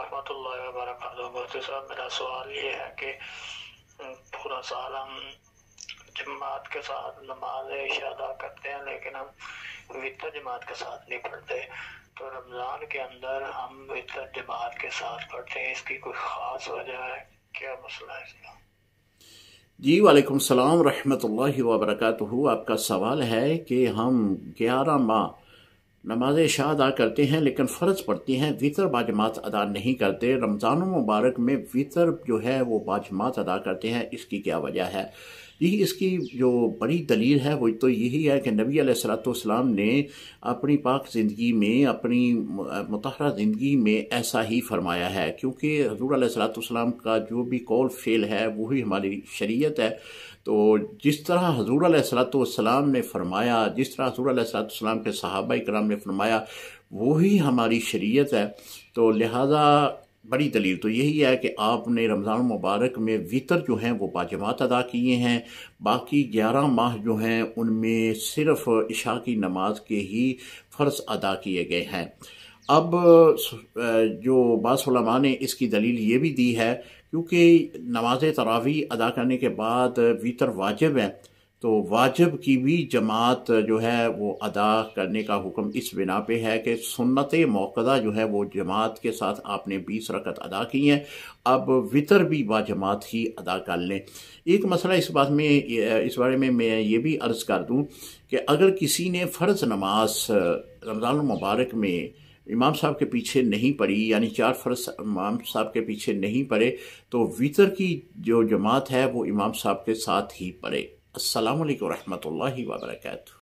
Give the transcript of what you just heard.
रहमतुल्लाहि व बरकातहू। मुफ्ती साहब, मेरा सवाल ये है कि पूरा साल हम जमात के साथ नमाज इशा अदा करते हैं, लेकिन हम वितर जमात के साथ नहीं पढ़ते। तो रमज़ान के अंदर हम वितर जमात के साथ पढ़ते हैं, इसकी कोई ख़ास वजह है? क्या मसला है इसका? जी वालेकुम सलाम रहमतुल्लाहि व बरकातहू। आपका सवाल है कि हम 11 माह नमाज इशा अदा करते हैं लेकिन फ़र्ज पढ़ते हैं, वितर बाजमात अदा नहीं करते। रमज़ान मुबारक में वितर जो है वो बाजमात अदा करते हैं, इसकी क्या वजह है? जी, इसकी जो बड़ी दलील है वो तो यही है कि नबी अलैहिस्सलाम ने अपनी पाक ज़िंदगी में, अपनी मुतहरा ज़िंदगी में ऐसा ही फरमाया है, क्योंकि हुज़ूर अलैहिस्सलाम का जो भी कौल फ़ेल है वही हमारी शरीयत है। तो जिस तरह हुज़ूर अलैहिस्सलाम ने फरमाया, जिस तरह हुज़ूर अलैहिस्सलाम के सहाबा किराम ने फरमाया, वही हमारी शरीयत है। तो लिहाजा बड़ी दलील तो यही है कि आपने रमज़ान मुबारक में वितर जो हैं वो बाजमात अदा किए हैं। बाकी 11 माह जो हैं उनमें सिर्फ इशा की नमाज के ही फ़र्ज अदा किए गए हैं। अब जो बाज़ उलमा ने इसकी दलील ये भी दी है, क्योंकि नमाज तरावी अदा करने के बाद वितर वाजिब है, तो वाजिब की भी जमात जो है वो अदा करने का हुक्म इस बिना पे है कि सुन्नत मौक़दा जो है वो जमात के साथ आपने 20 रकत अदा की हैं, अब वितर भी बाजमात ही अदा कर लें। एक मसला इस बारे में मैं ये भी अर्ज़ कर दूं कि अगर किसी ने फ़र्ज़ नमाज रमज़ान मुबारक में इमाम साहब के पीछे नहीं पढ़ी, यानी 4 फ़र्ज़ इमाम साहब के पीछे नहीं पढ़े, तो वितर की जो जमात है वो इमाम साहब के साथ ही पढ़े। अस्सलामु अलैकुम रहमतुल्लाहि व बरकातहू।